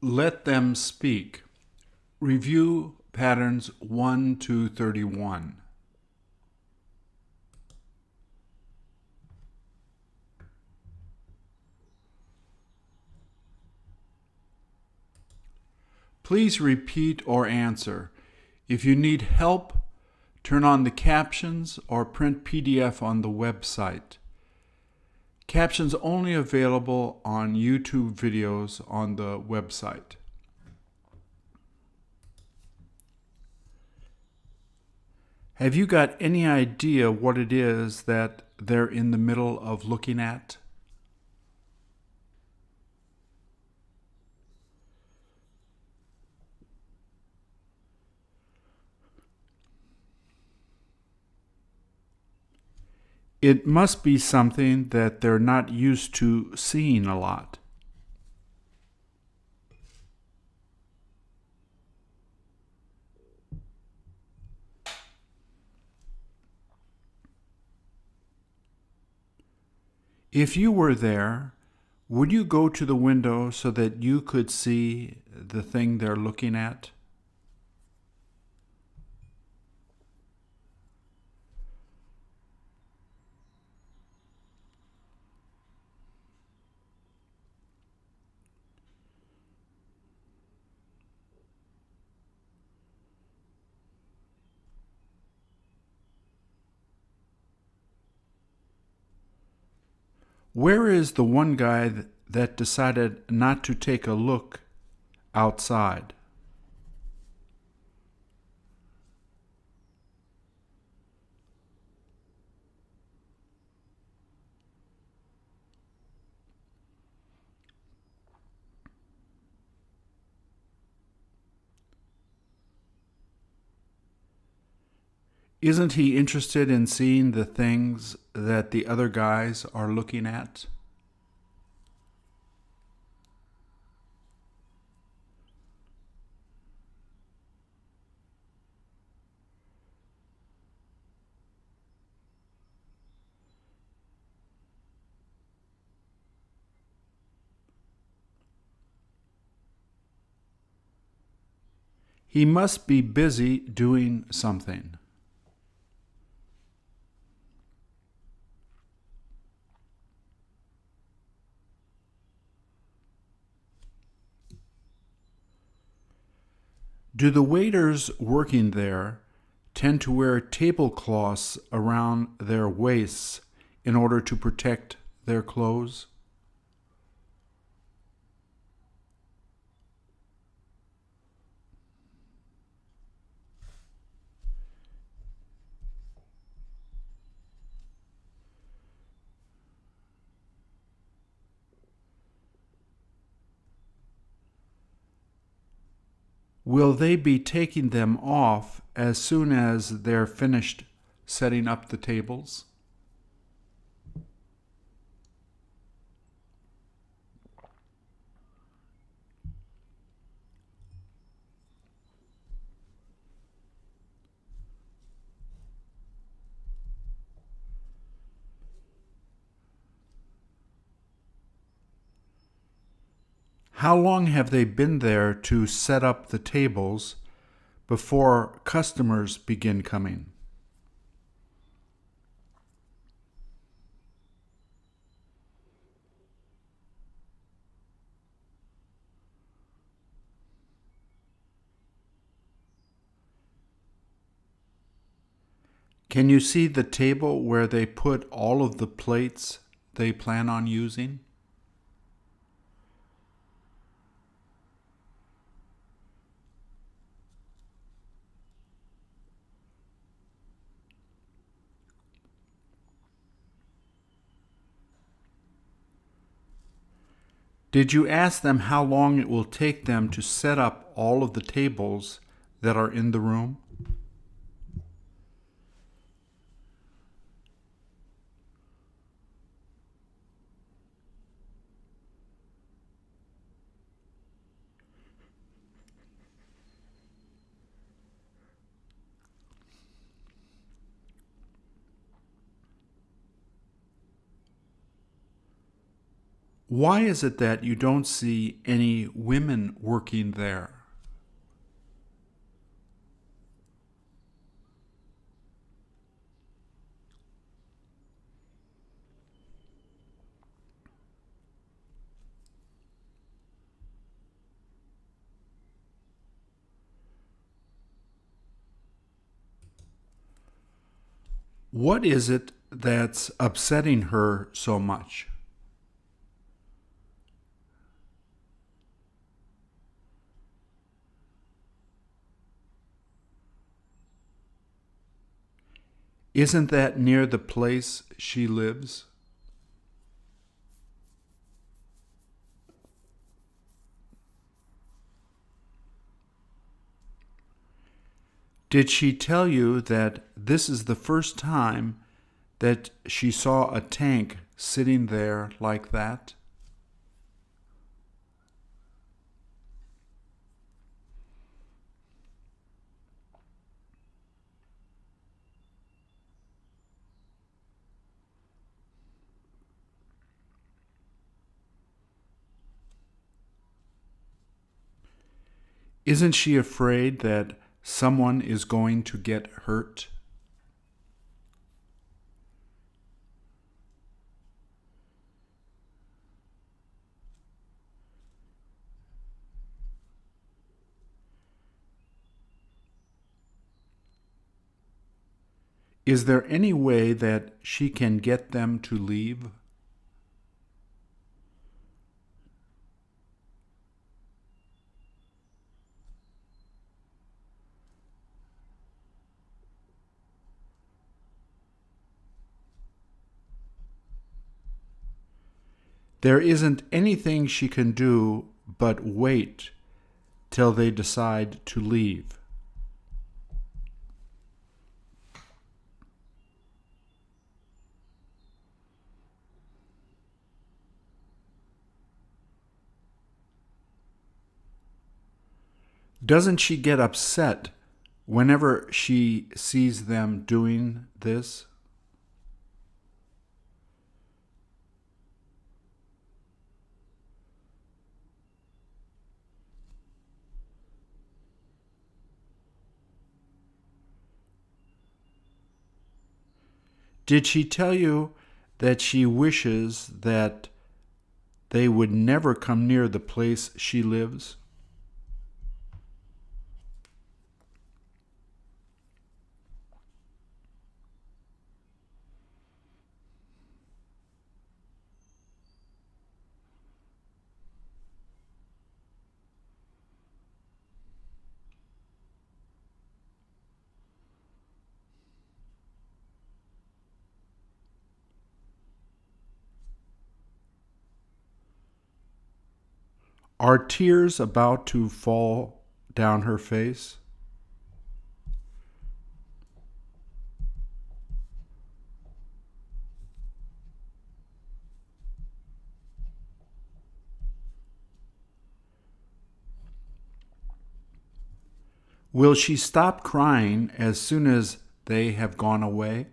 Let them speak. Review patterns 1 to 31. Please repeat or answer. If you need help, turn on the captions or print PDF on the website. Captions only available on YouTube videos on the website. Have you got any idea what it is that they're in the middle of looking at? It must be something that they're not used to seeing a lot. If you were there, would you go to the window so that you could see the thing they're looking at? Where is the one guy that decided not to take a look outside? Isn't he interested in seeing the things that the other guys are looking at? He must be busy doing something. Do the waiters working there tend to wear tablecloths around their waists in order to protect their clothes? Will they be taking them off as soon as they're finished setting up the tables? How long have they been there to set up the tables before customers begin coming? Can you see the table where they put all of the plates they plan on using? Did you ask them how long it will take them to set up all of the tables that are in the room? Why is it that you don't see any women working there? What is it that's upsetting her so much? Isn't that near the place she lives? Did she tell you that this is the first time that she saw a tank sitting there like that? Isn't she afraid that someone is going to get hurt? Is there any way that she can get them to leave? There isn't anything she can do but wait till they decide to leave. Doesn't she get upset whenever she sees them doing this? Did she tell you that she wishes that they would never come near the place she lives? Are tears about to fall down her face? Will she stop crying as soon as they have gone away?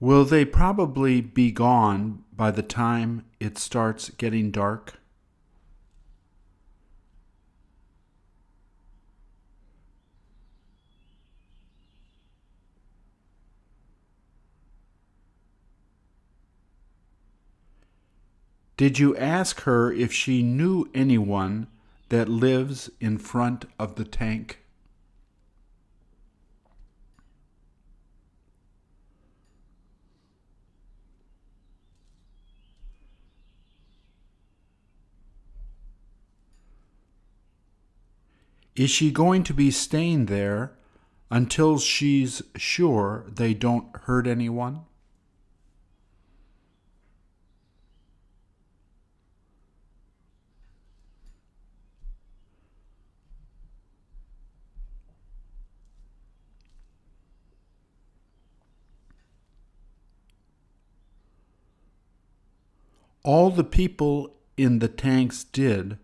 Will they probably be gone by the time it starts getting dark? Did you ask her if she knew anyone that lives in front of the tank? Is she going to be staying there until she's sure they don't hurt anyone? All the people in the tanks did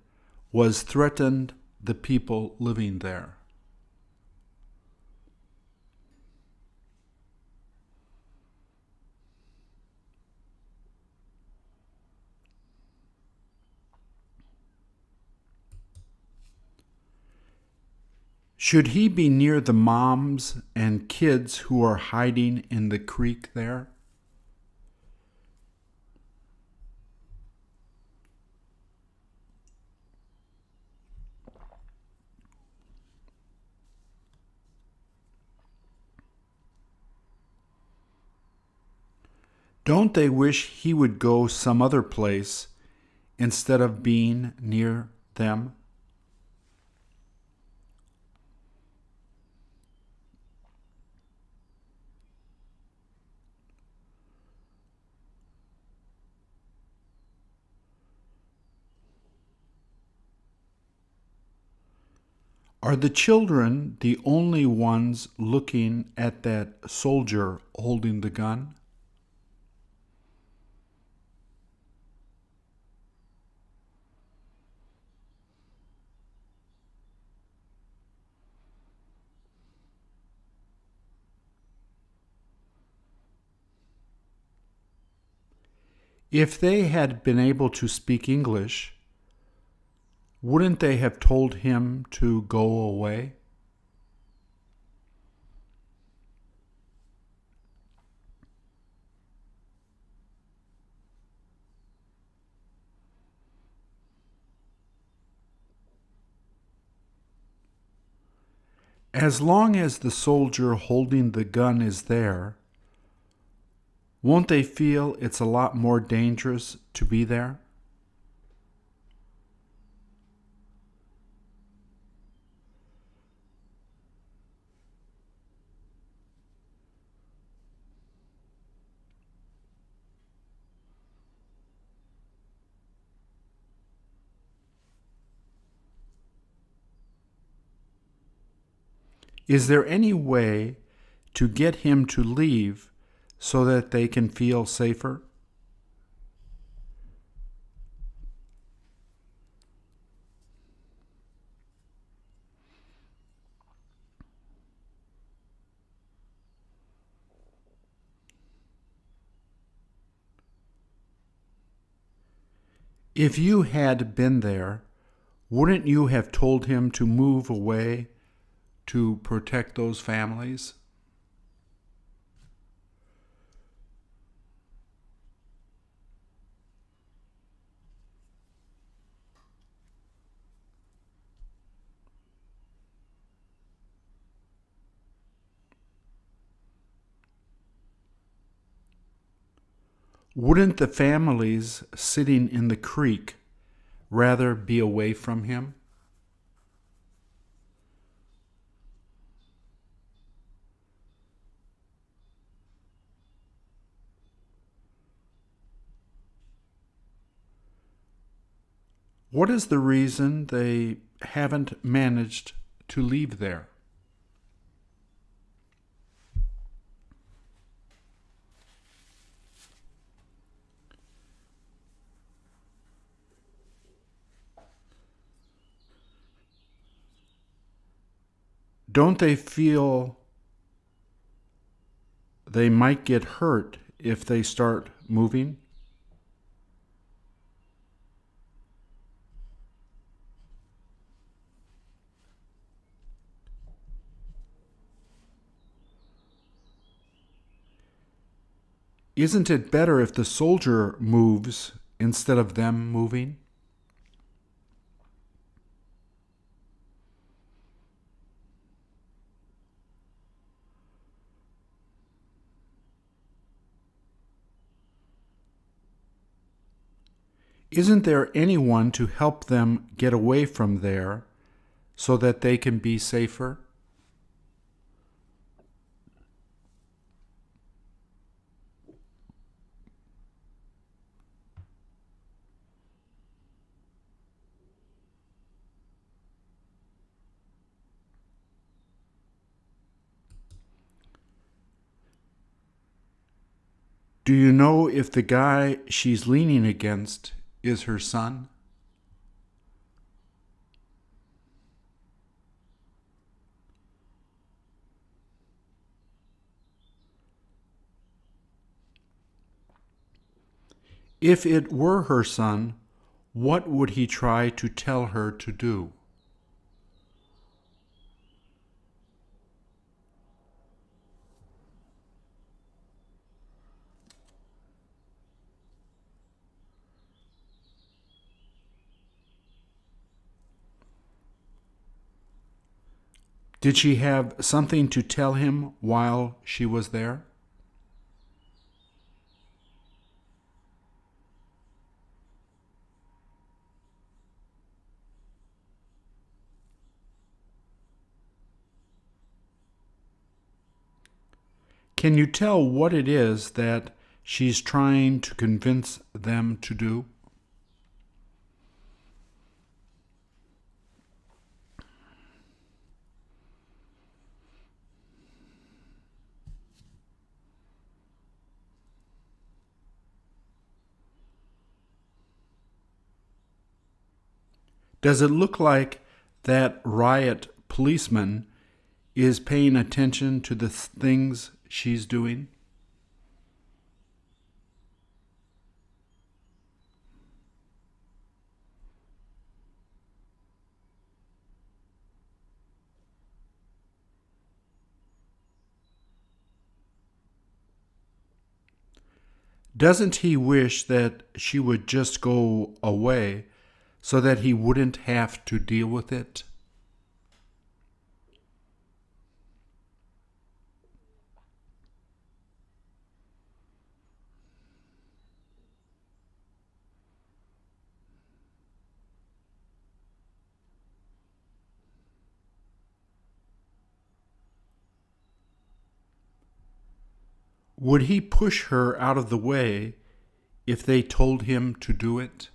was threaten the people living there. Should he be near the moms and kids who are hiding in the creek there? Don't they wish he would go some other place instead of being near them? Are the children the only ones looking at that soldier holding the gun? If they had been able to speak English, wouldn't they have told him to go away? As long as the soldier holding the gun is there, won't they feel it's a lot more dangerous to be there? Is there any way to get him to leave so that they can feel safer? If you had been there, wouldn't you have told him to move away to protect those families? Wouldn't the families sitting in the creek rather be away from him? What is the reason they haven't managed to leave there? Don't they feel they might get hurt if they start moving? Isn't it better if the soldier moves instead of them moving? Isn't there anyone to help them get away from there so that they can be safer? Do you know if the guy she's leaning against is her son? If it were her son, what would he try to tell her to do? Did she have something to tell him while she was there? Can you tell what it is that she's trying to convince them to do? Does it look like that riot policeman is paying attention to the things she's doing? Doesn't he wish that she would just go away so that he wouldn't have to deal with it? Would he push her out of the way if they told him to do it?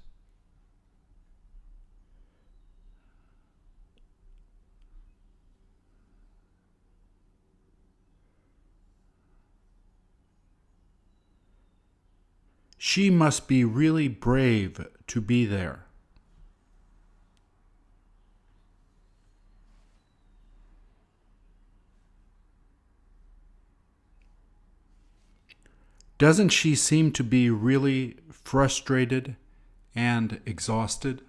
She must be really brave to be there. Doesn't she seem to be really frustrated and exhausted?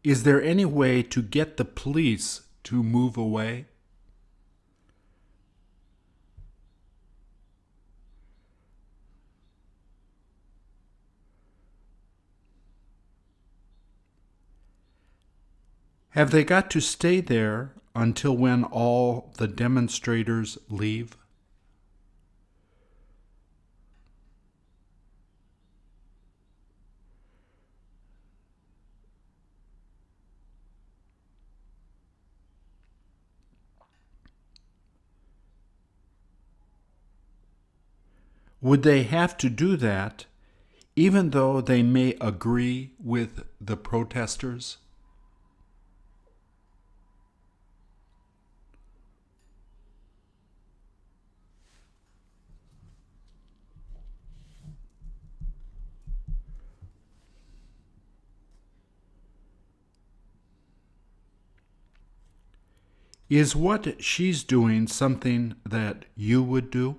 Is there any way to get the police to move away? Have they got to stay there until when all the demonstrators leave? Would they have to do that even though they may agree with the protesters? Is what she's doing something that you would do?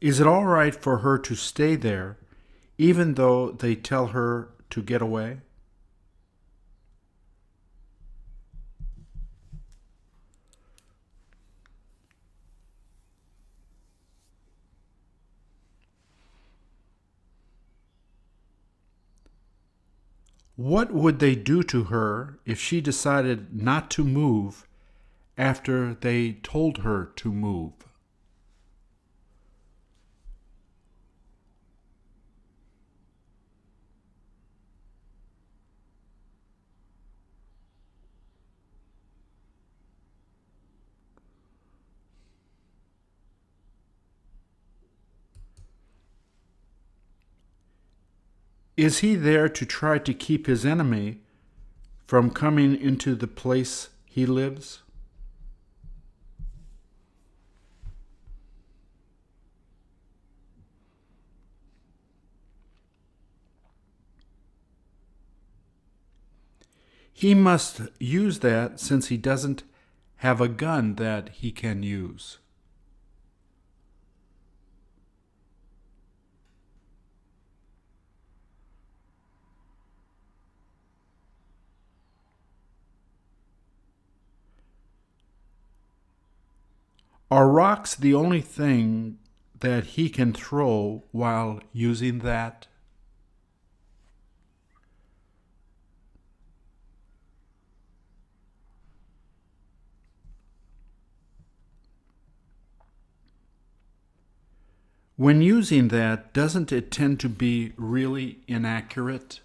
Is it all right for her to stay there even though they tell her to get away? What would they do to her if she decided not to move after they told her to move? Is he there to try to keep his enemy from coming into the place he lives? He must use that since he doesn't have a gun that he can use. Are rocks the only thing that he can throw while using that? When using that, doesn't it tend to be really inaccurate?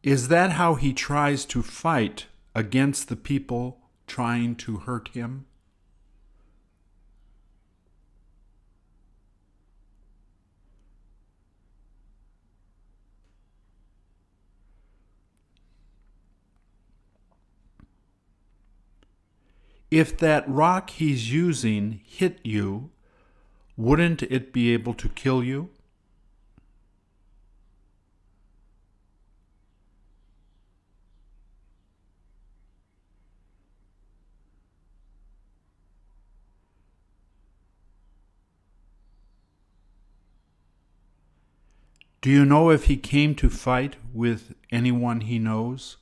Is that how he tries to fight against the people trying to hurt him? If that rock he's using hit you, wouldn't it be able to kill you? Do you know if he came to fight with anyone he knows?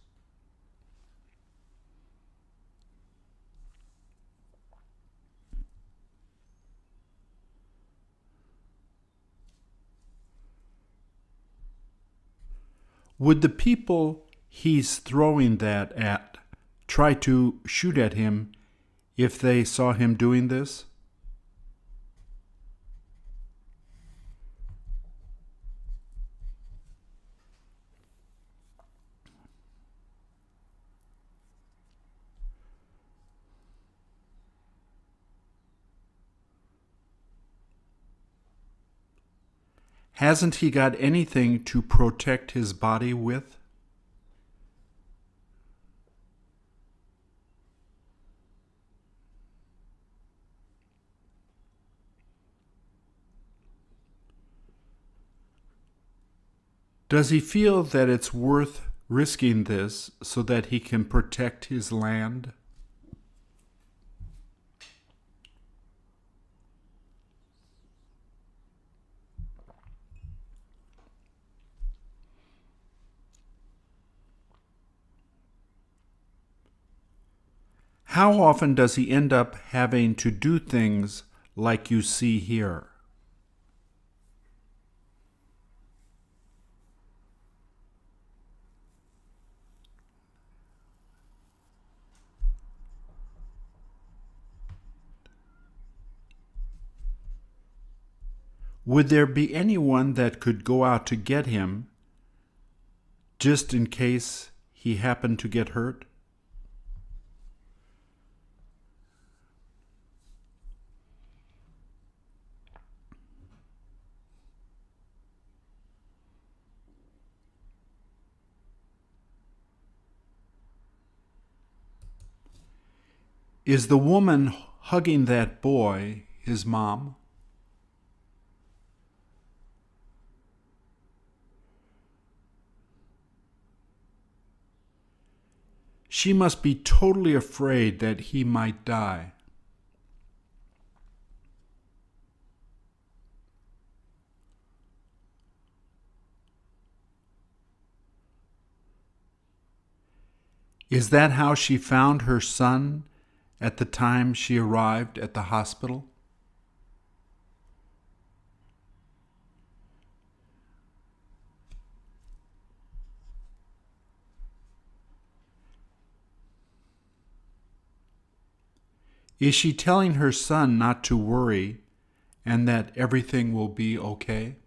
Would the people he's throwing that at try to shoot at him if they saw him doing this? Hasn't he got anything to protect his body with? Does he feel that it's worth risking this so that he can protect his land? How often does he end up having to do things like you see here? Would there be anyone that could go out to get him just in case he happened to get hurt? Is the woman hugging that boy his mom? She must be totally afraid that he might die. Is that how she found her son at the time she arrived at the hospital? Is she telling her son not to worry and that everything will be okay?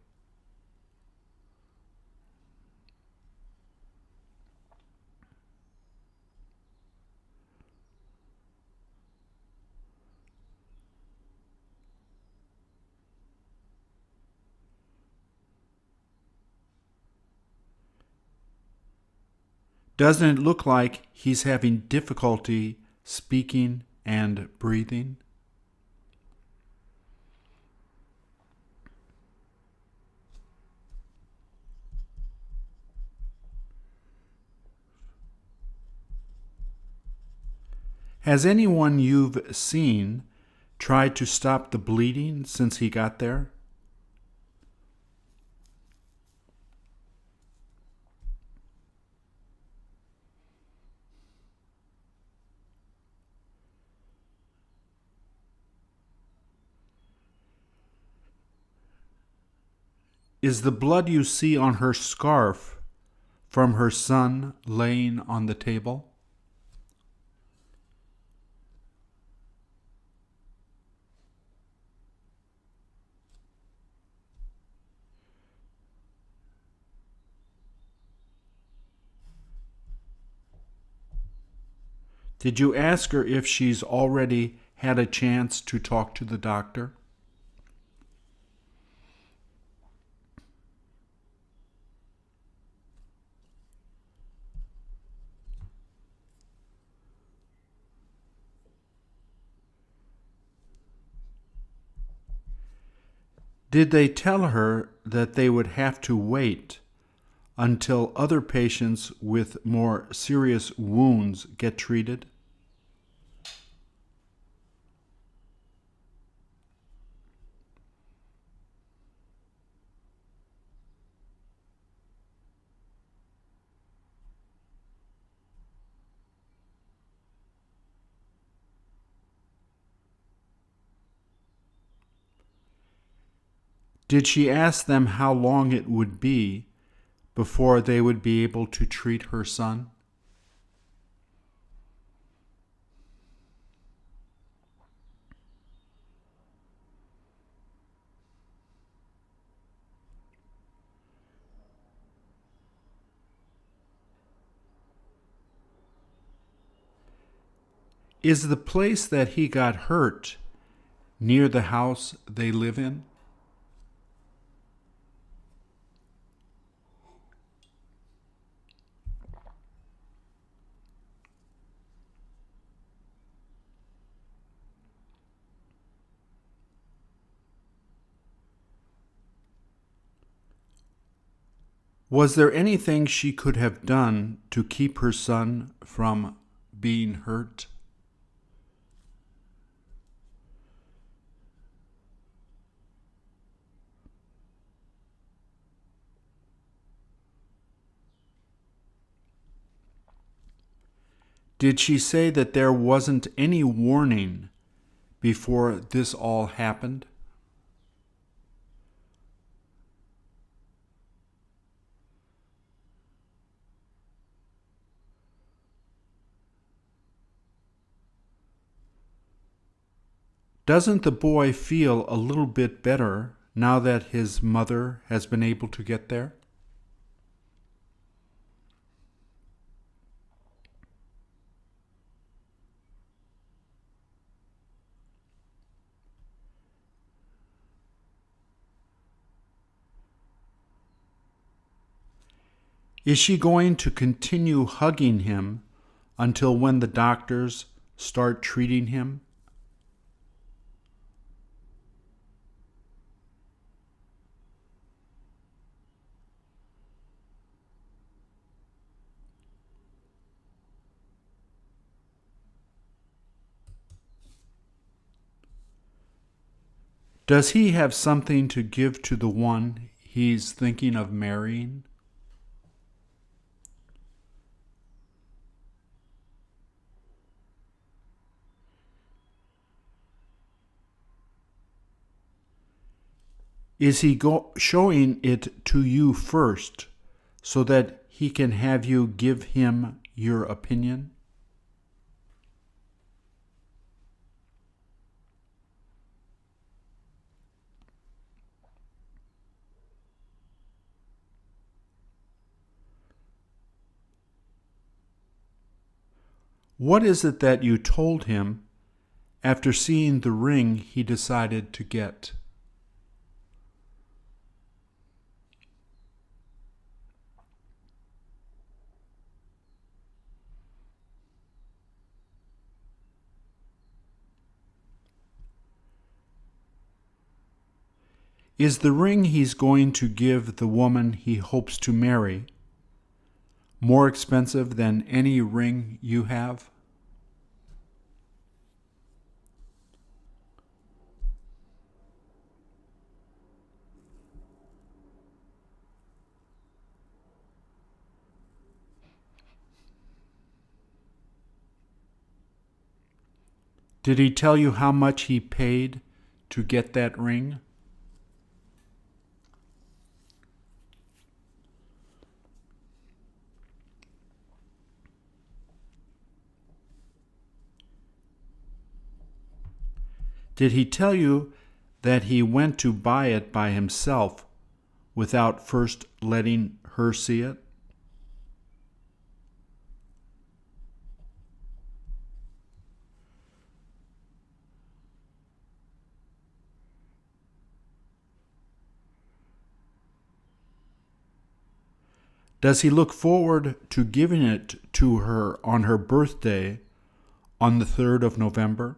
Doesn't it look like he's having difficulty speaking and breathing? Has anyone you've seen tried to stop the bleeding since he got there? Is the blood you see on her scarf from her son laying on the table? Did you ask her if she's already had a chance to talk to the doctor? Did they tell her that they would have to wait until other patients with more serious wounds get treated? Did she ask them how long it would be before they would be able to treat her son? Is the place that he got hurt near the house they live in? Was there anything she could have done to keep her son from being hurt? Did she say that there wasn't any warning before this all happened? Doesn't the boy feel a little bit better now that his mother has been able to get there? Is she going to continue hugging him until when the doctors start treating him? Does he have something to give to the one he's thinking of marrying? Is he showing it to you first so that he can have you give him your opinion? What is it that you told him after seeing the ring he decided to get? Is the ring he's going to give the woman he hopes to marry more expensive than any ring you have? Did he tell you how much he paid to get that ring? Did he tell you that he went to buy it by himself without first letting her see it? Does he look forward to giving it to her on her birthday on the 3rd of November?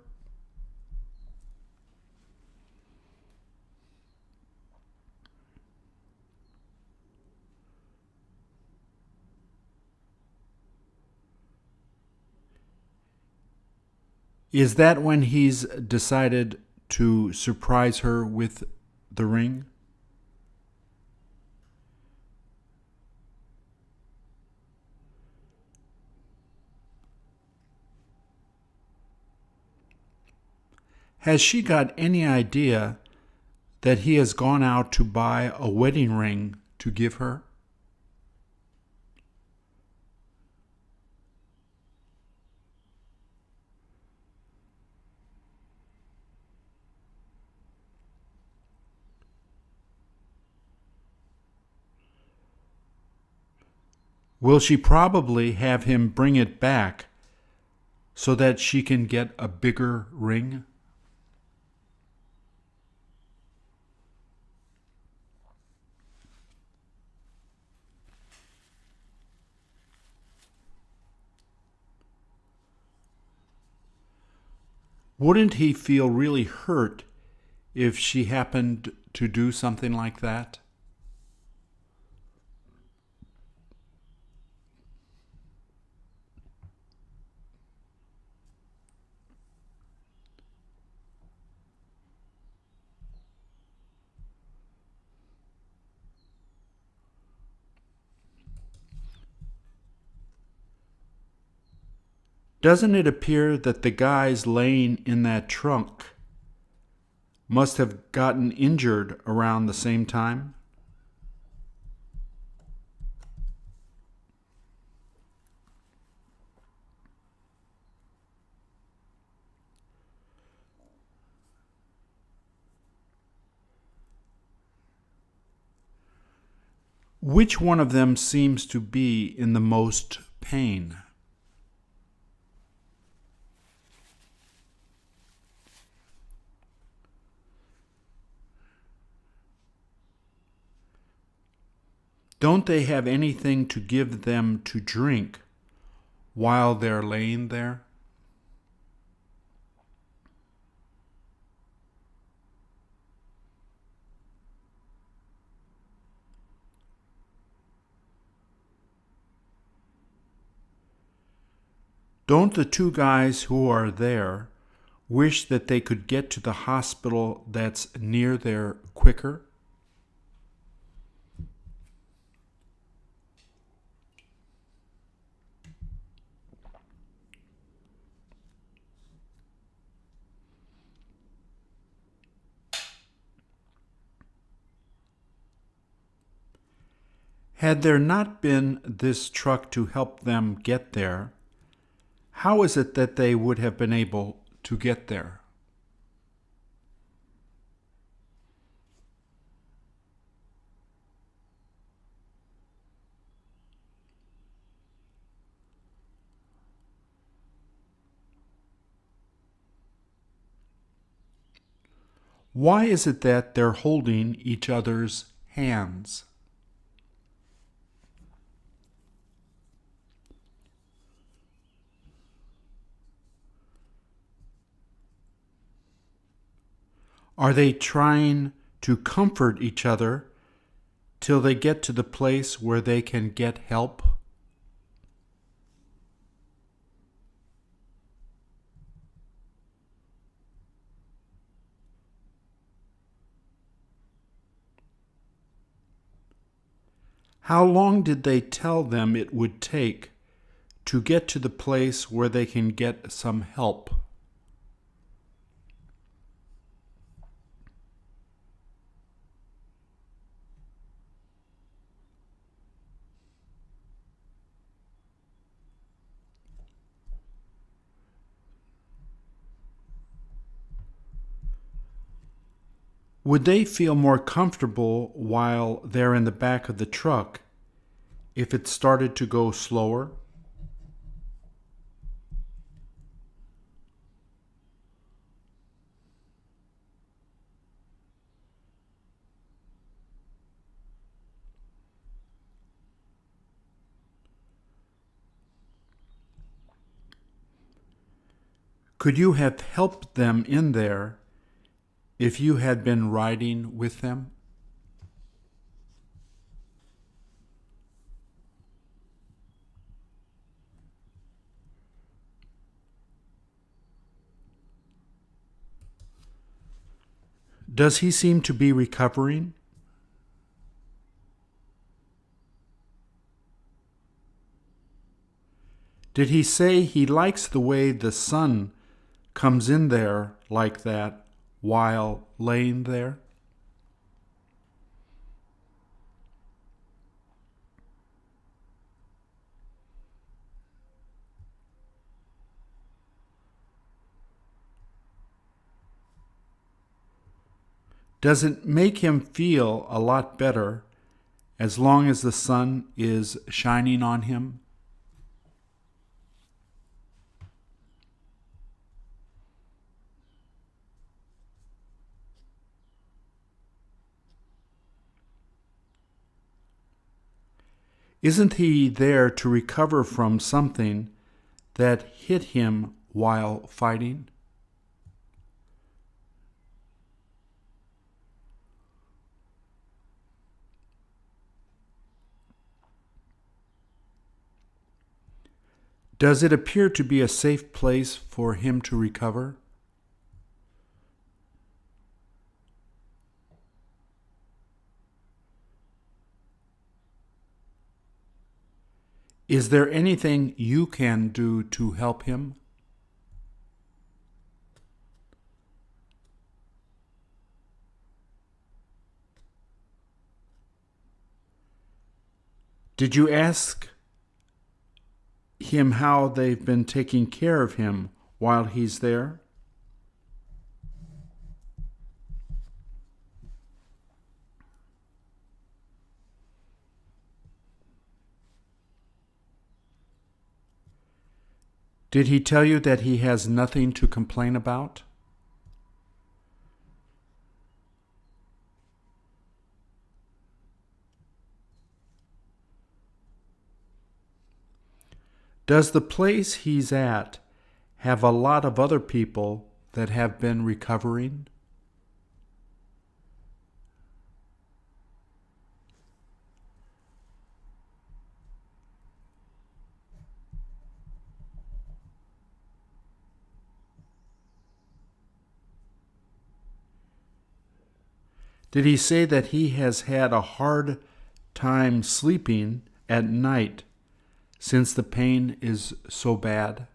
Is that when he's decided to surprise her with the ring? Has she got any idea that he has gone out to buy a wedding ring to give her? Will she probably have him bring it back so that she can get a bigger ring? Wouldn't he feel really hurt if she happened to do something like that? Doesn't it appear that the guys laying in that trunk must have gotten injured around the same time? Which one of them seems to be in the most pain? Don't they have anything to give them to drink while they're laying there? Don't the two guys who are there wish that they could get to the hospital that's near there quicker? Had there not been this truck to help them get there, how is it that they would have been able to get there? Why is it that they're holding each other's hands? Are they trying to comfort each other till they get to the place where they can get help? How long did they tell them it would take to get to the place where they can get some help? Would they feel more comfortable while they're in the back of the truck if it started to go slower? Could you have helped them in there if you had been riding with them? Does he seem to be recovering? Did he say he likes the way the sun comes in there like that while laying there? Does it make him feel a lot better as long as the sun is shining on him? Isn't he there to recover from something that hit him while fighting? Does it appear to be a safe place for him to recover? Is there anything you can do to help him? Did you ask him how they've been taking care of him while he's there? Did he tell you that he has nothing to complain about? Does the place he's at have a lot of other people that have been recovering? Did he say that he has had a hard time sleeping at night since the pain is so bad?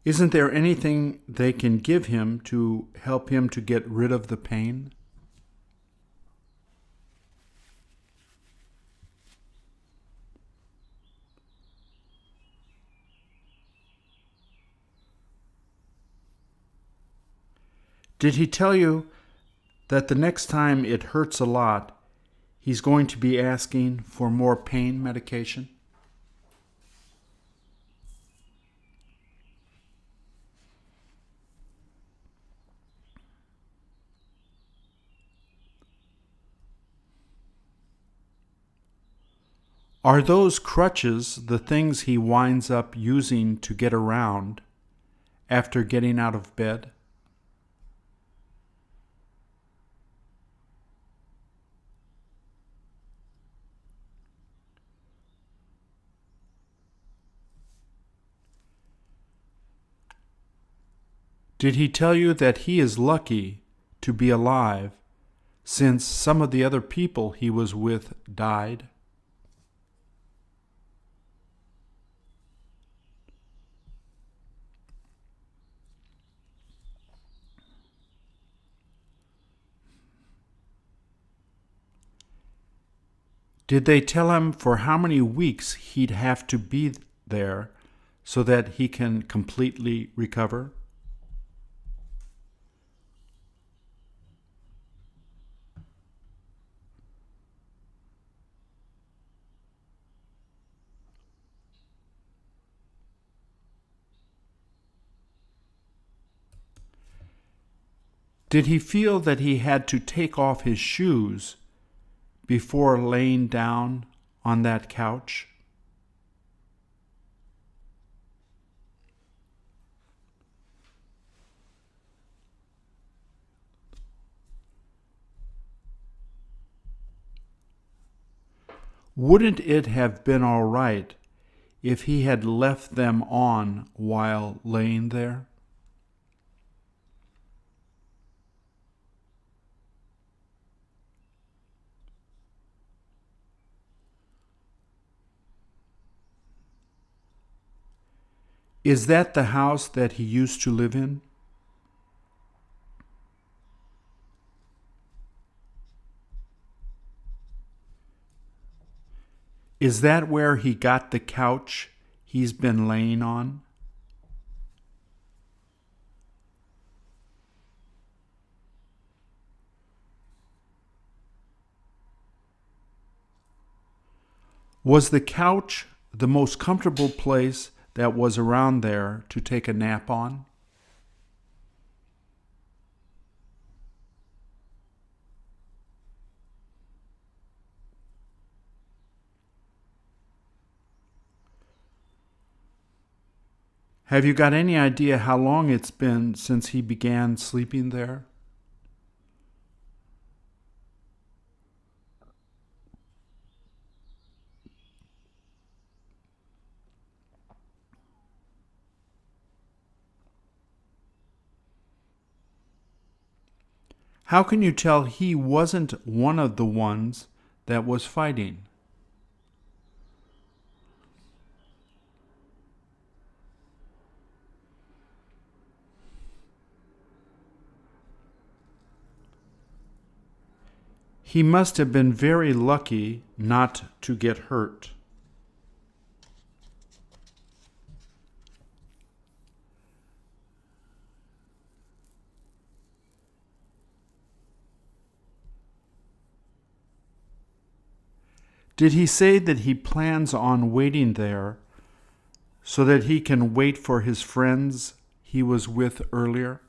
Isn't there anything they can give him to help him to get rid of the pain? Did he tell you that the next time it hurts a lot, he's going to be asking for more pain medication? Are those crutches the things he winds up using to get around after getting out of bed? Did he tell you that he is lucky to be alive since some of the other people he was with died? Did they tell him for how many weeks he'd have to be there so that he can completely recover? Did he feel that he had to take off his shoes before laying down on that couch? Wouldn't it have been all right if he had left them on while laying there? Is that the house that he used to live in? Is that where he got the couch he's been laying on? Was the couch the most comfortable place that was around there to take a nap on? Have you got any idea how long it's been since he began sleeping there? How can you tell he wasn't one of the ones that was fighting? He must have been very lucky not to get hurt. Did he say that he plans on waiting there so that he can wait for his friends he was with earlier?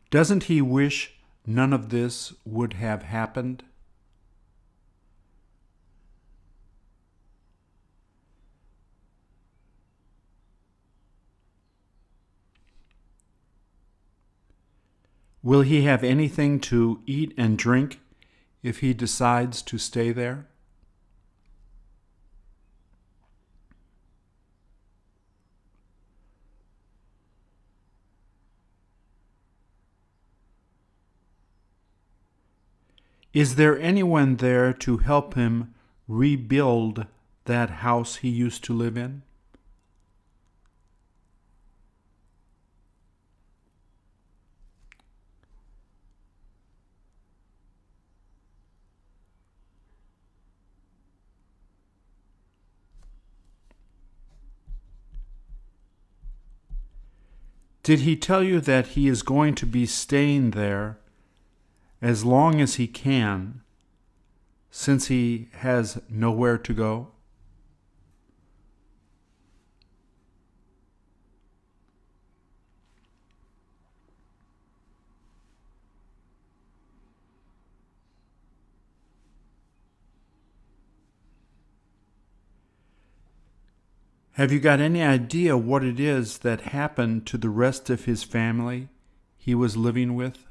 Doesn't he wish none of this would have happened? Will he have anything to eat and drink if he decides to stay there? Is there anyone there to help him rebuild that house he used to live in? Did he tell you that he is going to be staying there as long as he can since he has nowhere to go? Have you got any idea what it is that happened to the rest of his family he was living with?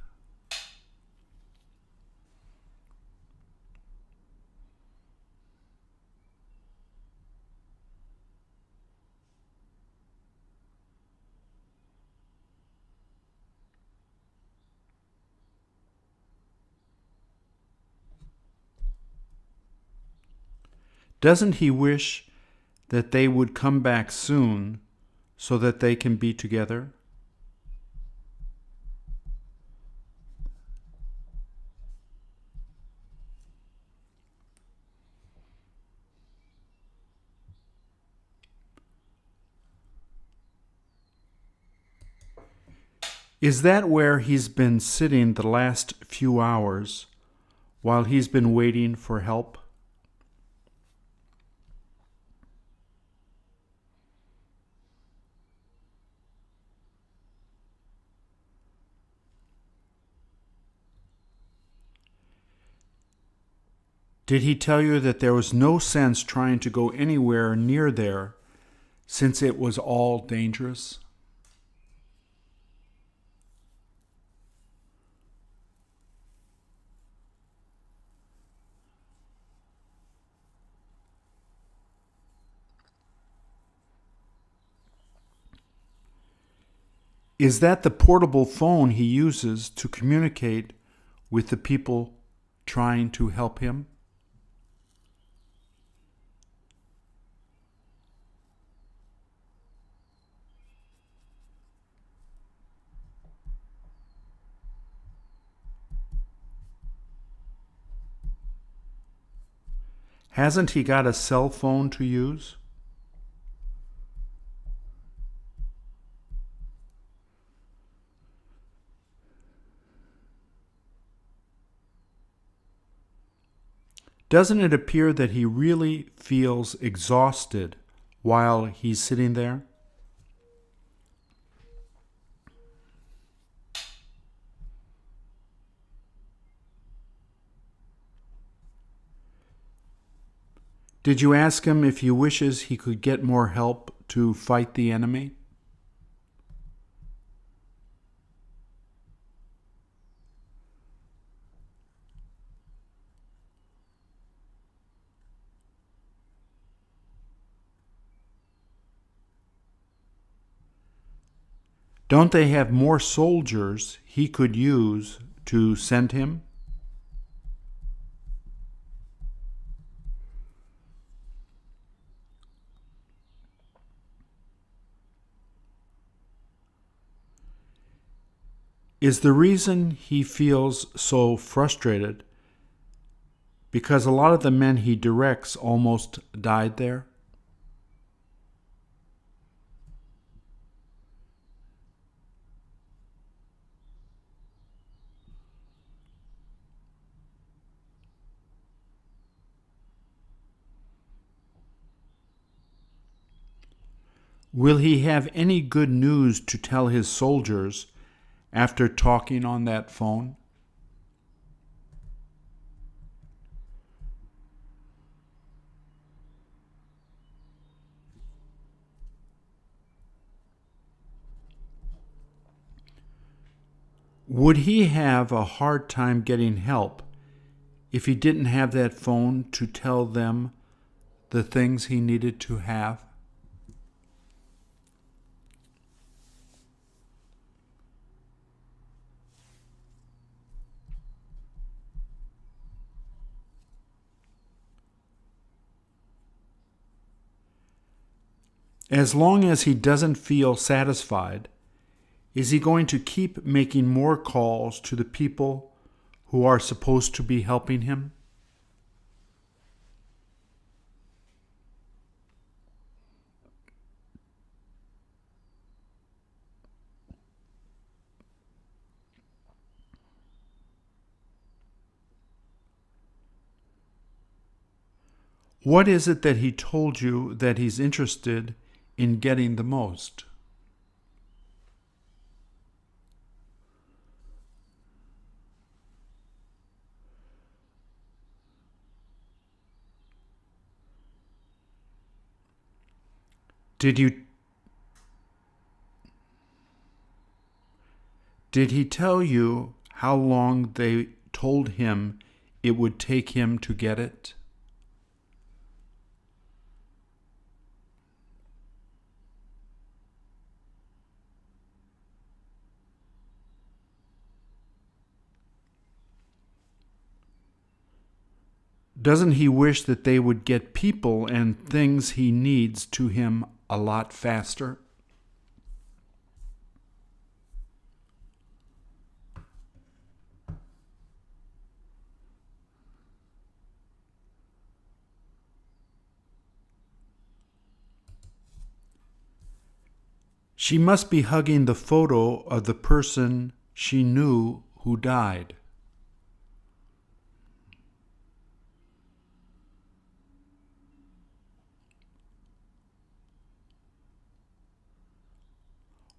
Doesn't he wish that they would come back soon so that they can be together? Is that where he's been sitting the last few hours while he's been waiting for help? Did he tell you that there was no sense trying to go anywhere near there since it was all dangerous? Is that the portable phone he uses to communicate with the people trying to help him? Hasn't he got a cell phone to use? Doesn't it appear that he really feels exhausted while he's sitting there? Did you ask him if he wishes he could get more help to fight the enemy? Don't they have more soldiers he could use to send him? Is the reason he feels so frustrated because a lot of the men he directs almost died there? Will he have any good news to tell his soldiers after talking on that phone? Would he have a hard time getting help if he didn't have that phone to tell them the things he needed to have? As long as he doesn't feel satisfied, is he going to keep making more calls to the people who are supposed to be helping him? What is it that he told you that he's interested in getting the most? Did he tell you how long they told him it would take him to get it? Doesn't he wish that they would get people and things he needs to him a lot faster? She must be hugging the photo of the person she knew who died.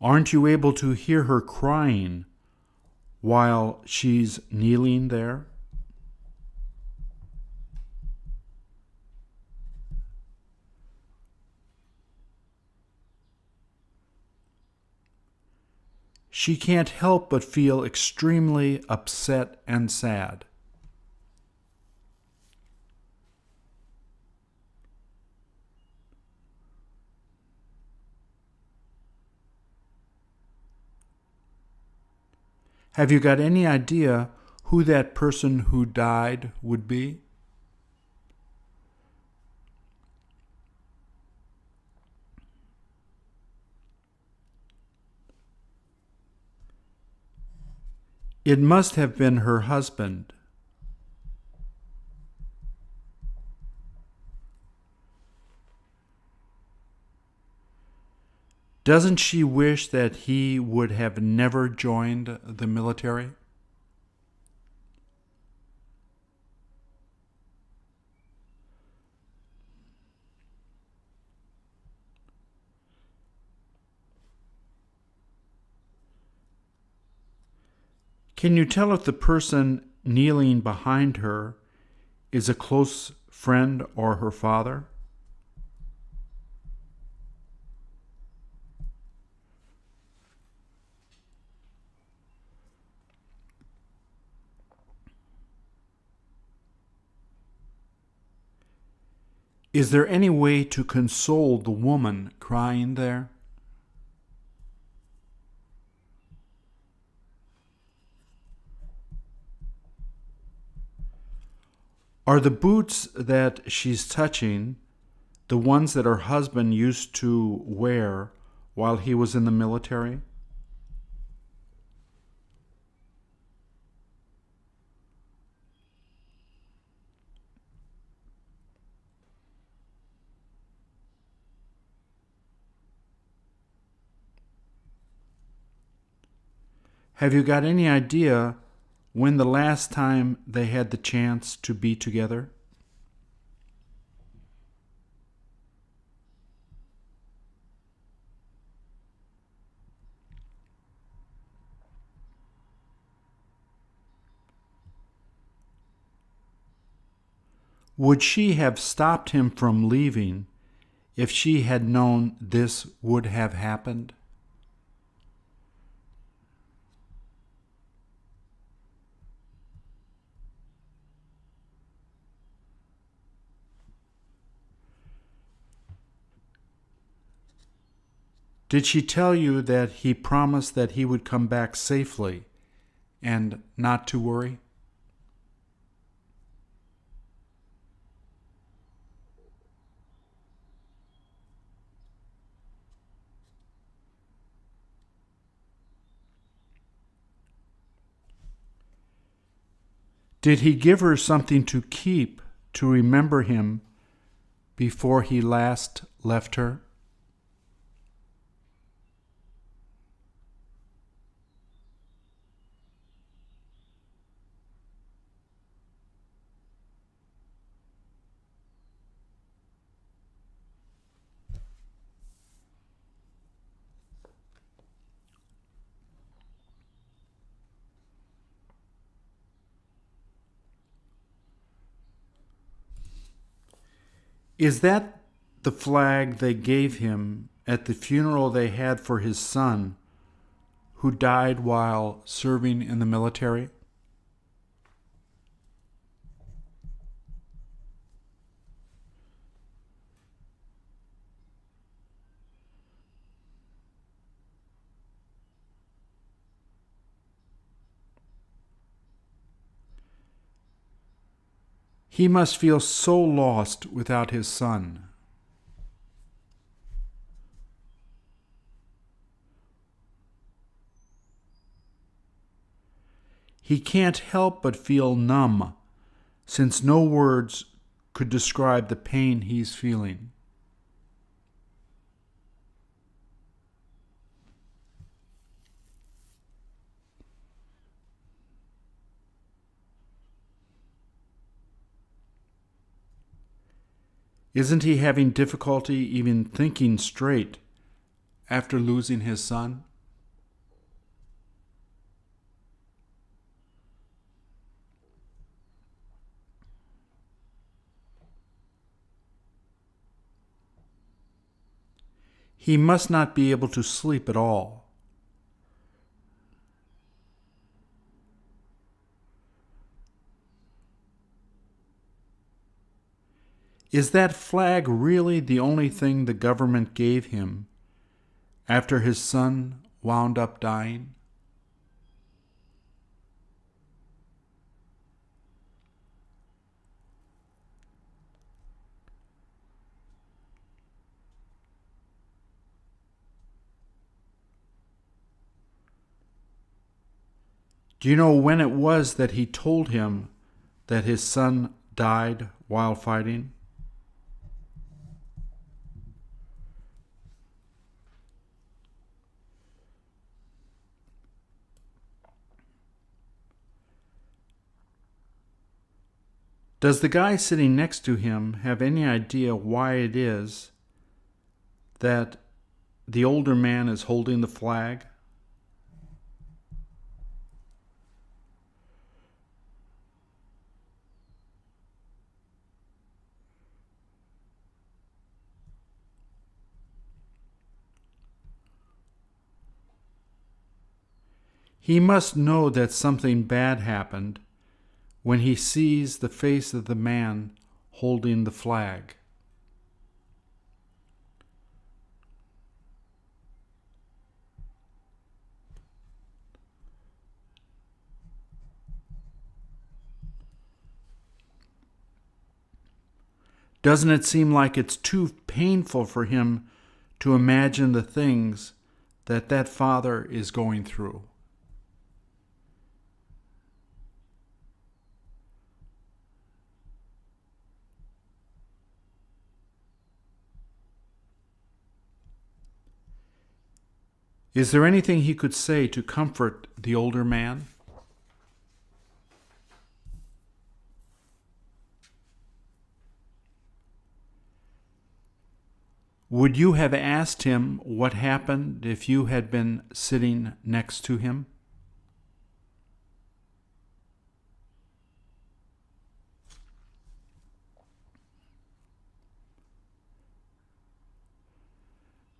Aren't you able to hear her crying while she's kneeling there? She can't help but feel extremely upset and sad. Have you got any idea who that person who died would be? It must have been her husband. Doesn't she wish that he would have never joined the military? Can you tell if the person kneeling behind her is a close friend or her father? Is there any way to console the woman crying there? Are the boots that she's touching the ones that her husband used to wear while he was in the military? Have you got any idea when the last time they had the chance to be together? Would she have stopped him from leaving if she had known this would have happened? Did she tell you that he promised that he would come back safely and not to worry? Did he give her something to keep to remember him before he last left her? Is that the flag they gave him at the funeral they had for his son, who died while serving in the military? He must feel so lost without his son. He can't help but feel numb, since no words could describe the pain he's feeling. Isn't he having difficulty even thinking straight after losing his son? He must not be able to sleep at all. Is that flag really the only thing the government gave him after his son wound up dying? Do you know when it was that he told him that his son died while fighting? Does the guy sitting next to him have any idea why it is that the older man is holding the flag? He must know that something bad happened when he sees the face of the man holding the flag. Doesn't it seem like it's too painful for him to imagine the things that father is going through? Is there anything he could say to comfort the older man? Would you have asked him what happened if you had been sitting next to him?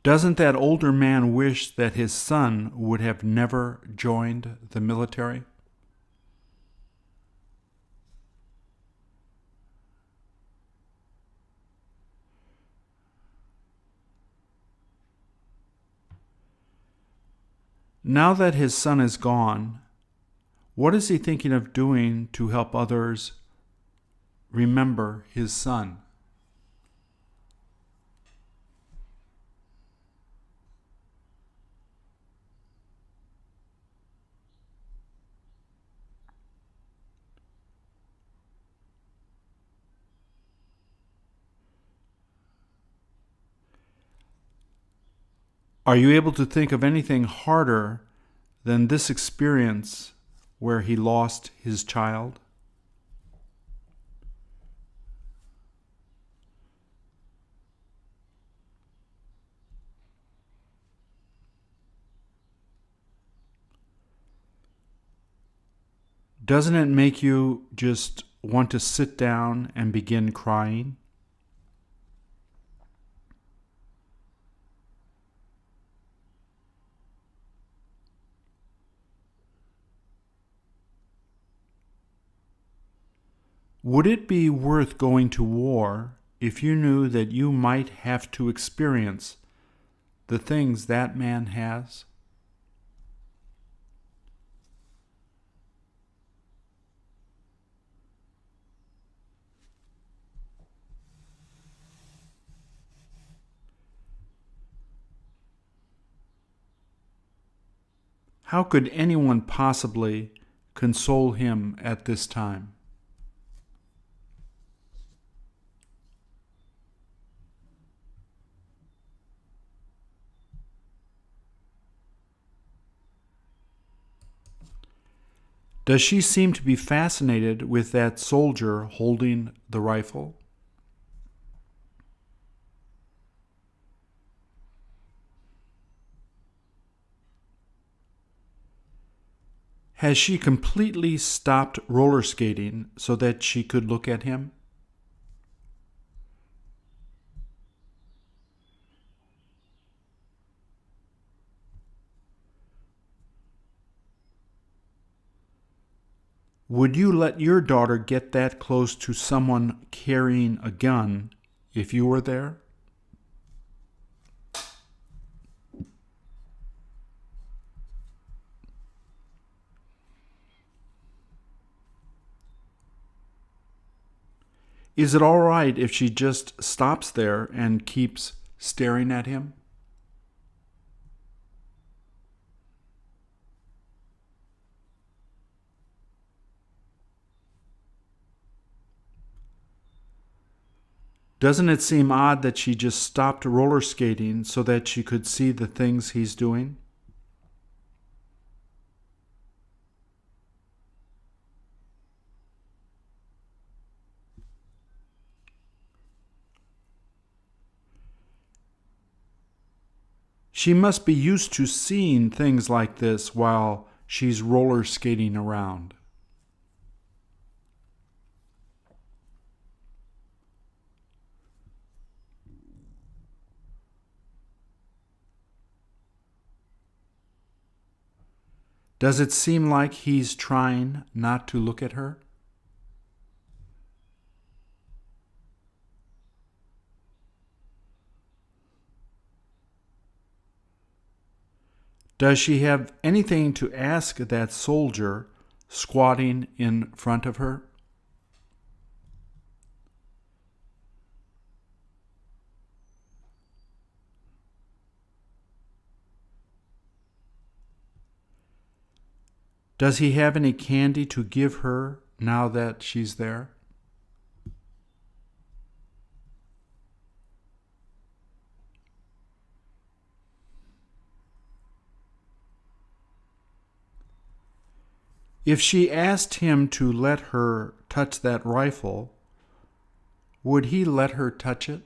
Doesn't that older man wish that his son would have never joined the military? Now that his son is gone, what is he thinking of doing to help others remember his son? Are you able to think of anything harder than this experience where he lost his child? Doesn't it make you just want to sit down and begin crying? Would it be worth going to war if you knew that you might have to experience the things that man has? How could anyone possibly console him at this time? Does she seem to be fascinated with that soldier holding the rifle? Has she completely stopped roller skating so that she could look at him? Would you let your daughter get that close to someone carrying a gun if you were there? Is it all right if she just stops there and keeps staring at him? Doesn't it seem odd that she just stopped roller skating so that she could see the things he's doing? She must be used to seeing things like this while she's roller skating around. Does it seem like he's trying not to look at her? Does she have anything to ask that soldier squatting in front of her? Does he have any candy to give her now that she's there? If she asked him to let her touch that rifle, would he let her touch it?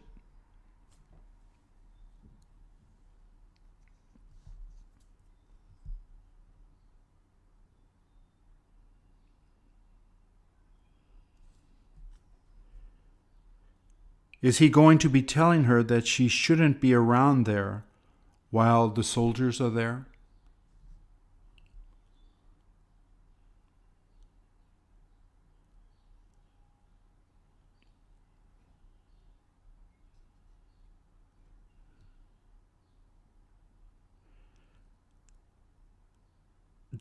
Is he going to be telling her that she shouldn't be around there while the soldiers are there?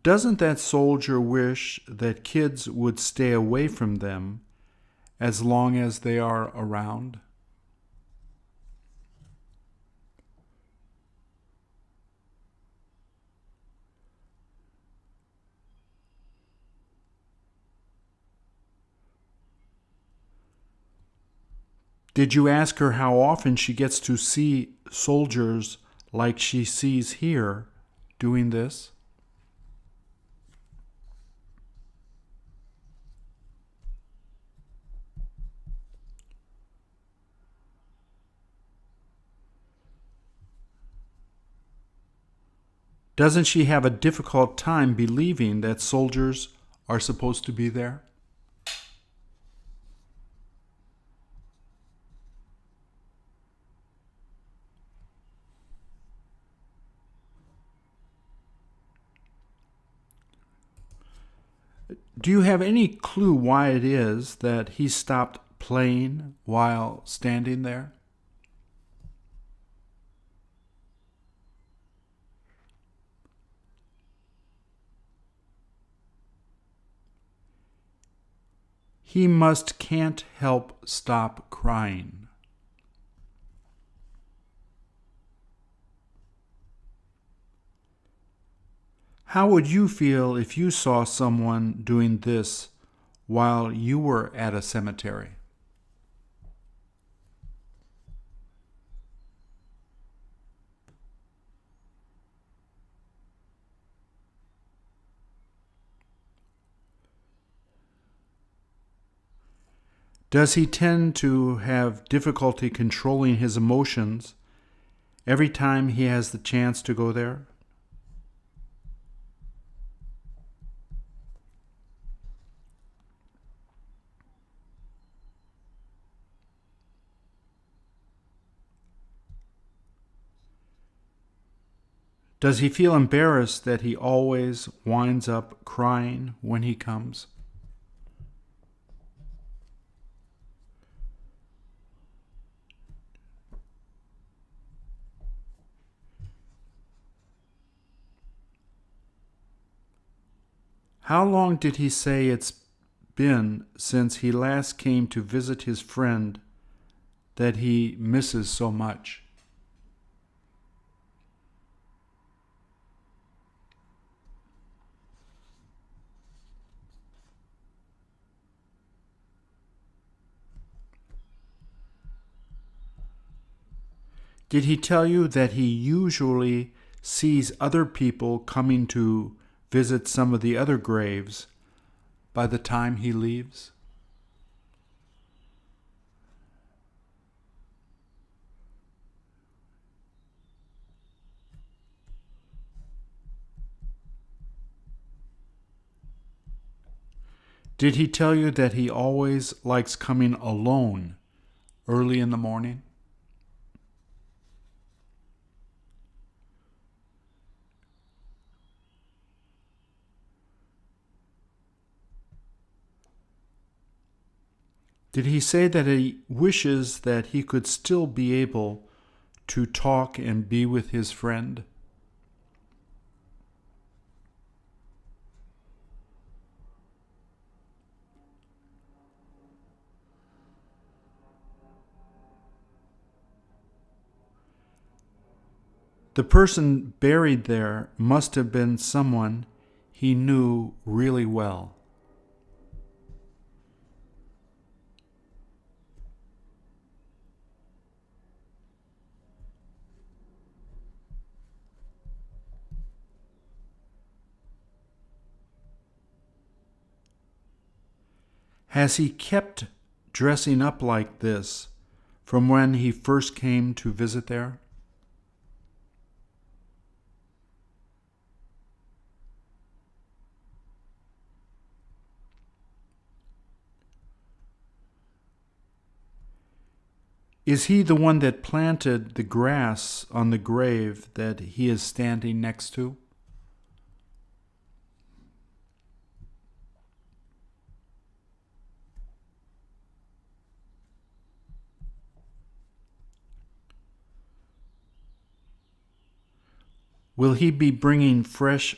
Doesn't that soldier wish that kids would stay away from them as long as they are around? Did you ask her how often she gets to see soldiers like she sees here doing this? Doesn't she have a difficult time believing that soldiers are supposed to be there? Do you have any clue why it is that he stopped playing while standing there? He can't help stop crying. How would you feel if you saw someone doing this while you were at a cemetery? Does he tend to have difficulty controlling his emotions every time he has the chance to go there? Does he feel embarrassed that he always winds up crying when he comes? How long did he say it's been since he last came to visit his friend that he misses so much? Did he tell you that he usually sees other people coming to visit some of the other graves by the time he leaves? Did he tell you that he always likes coming alone early in the morning? Did he say that he wishes that he could still be able to talk and be with his friend? The person buried there must have been someone he knew really well. Has he kept dressing up like this from when he first came to visit there? Is he the one that planted the grass on the grave that he is standing next to? Will he be bringing fresh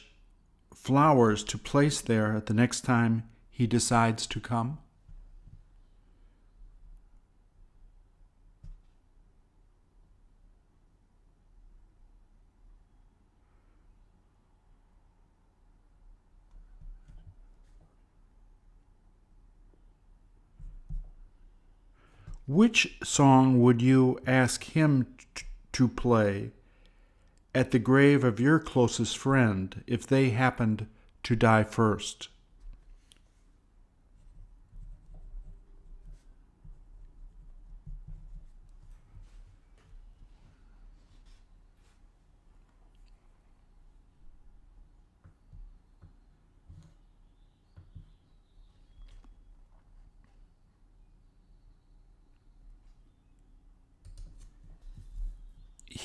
flowers to place there the next time he decides to come? Which song would you ask him to play at the grave of your closest friend if they happened to die first?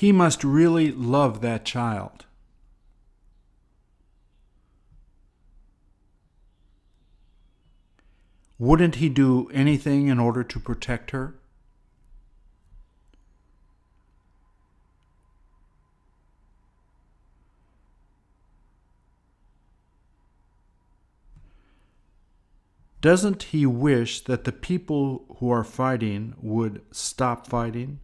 He must really love that child. Wouldn't he do anything in order to protect her? Doesn't he wish that the people who are fighting would stop fighting?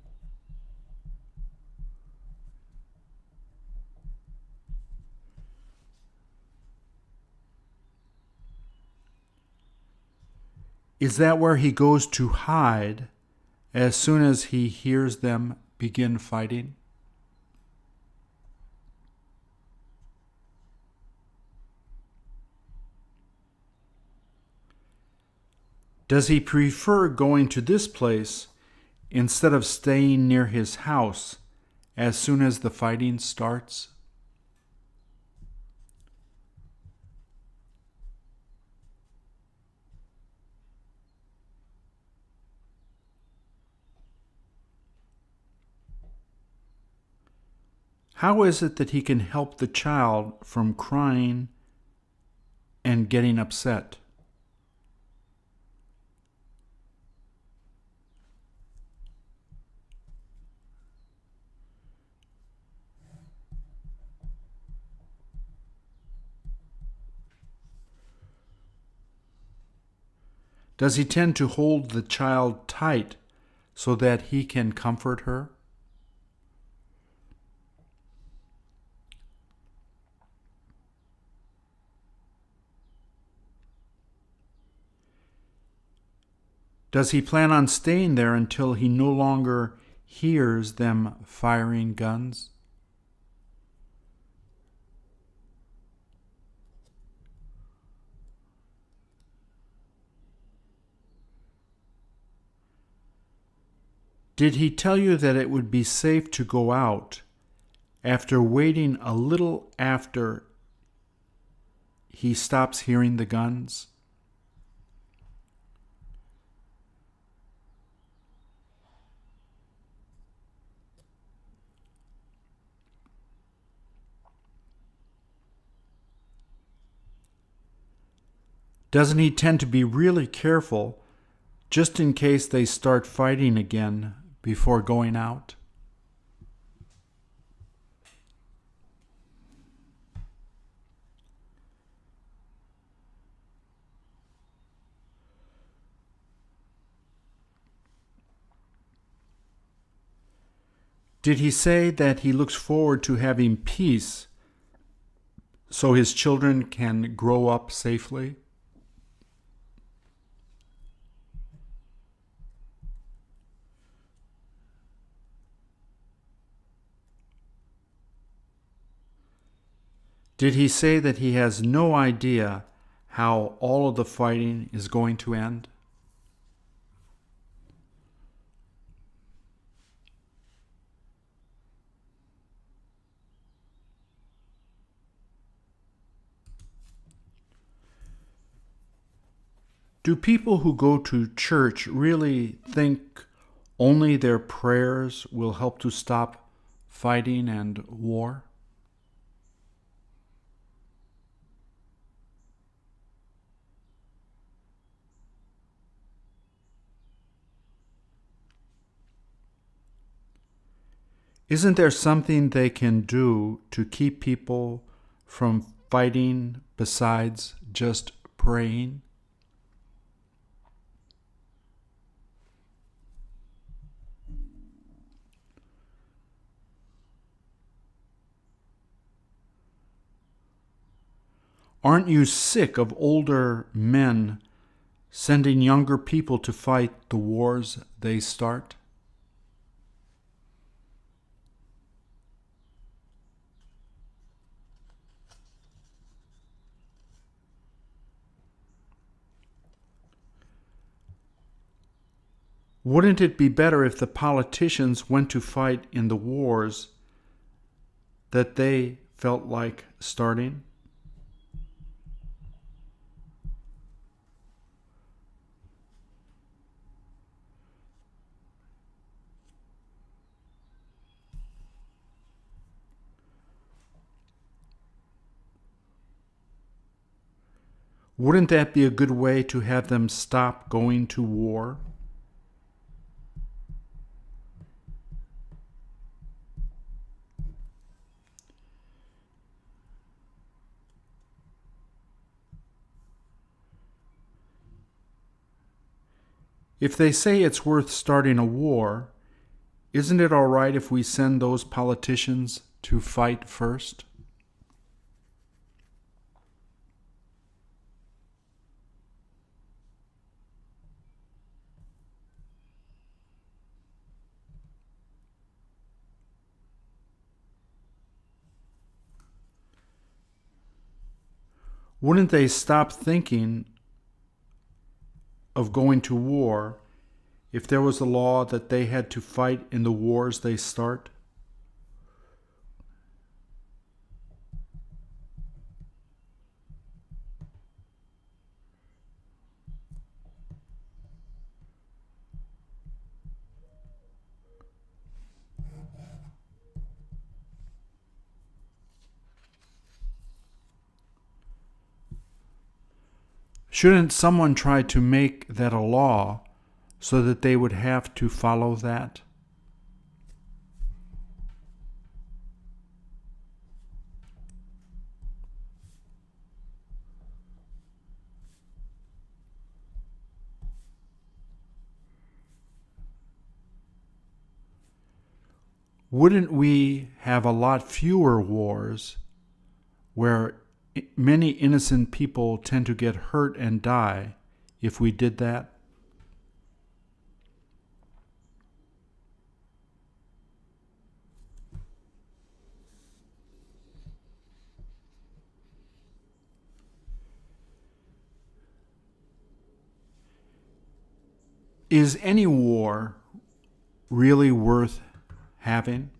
Is that where he goes to hide as soon as he hears them begin fighting? Does he prefer going to this place instead of staying near his house as soon as the fighting starts? How is it that he can help the child from crying and getting upset? Does he tend to hold the child tight so that he can comfort her? Does he plan on staying there until he no longer hears them firing guns? Did he tell you that it would be safe to go out after waiting a little after he stops hearing the guns? Doesn't he tend to be really careful just in case they start fighting again before going out? Did he say that he looks forward to having peace so his children can grow up safely? Did he say that he has no idea how all of the fighting is going to end? Do people who go to church really think only their prayers will help to stop fighting and war? Isn't there something they can do to keep people from fighting besides just praying? Aren't you sick of older men sending younger people to fight the wars they start? Wouldn't it be better if the politicians went to fight in the wars that they felt like starting? Wouldn't that be a good way to have them stop going to war? If they say it's worth starting a war, isn't it all right if we send those politicians to fight first? Wouldn't they stop thinking of going to war if there was a law that they had to fight in the wars they start? Shouldn't someone try to make that a law so that they would have to follow that? Wouldn't we have a lot fewer wars where many innocent people tend to get hurt and die if we did that? Is any war really worth having?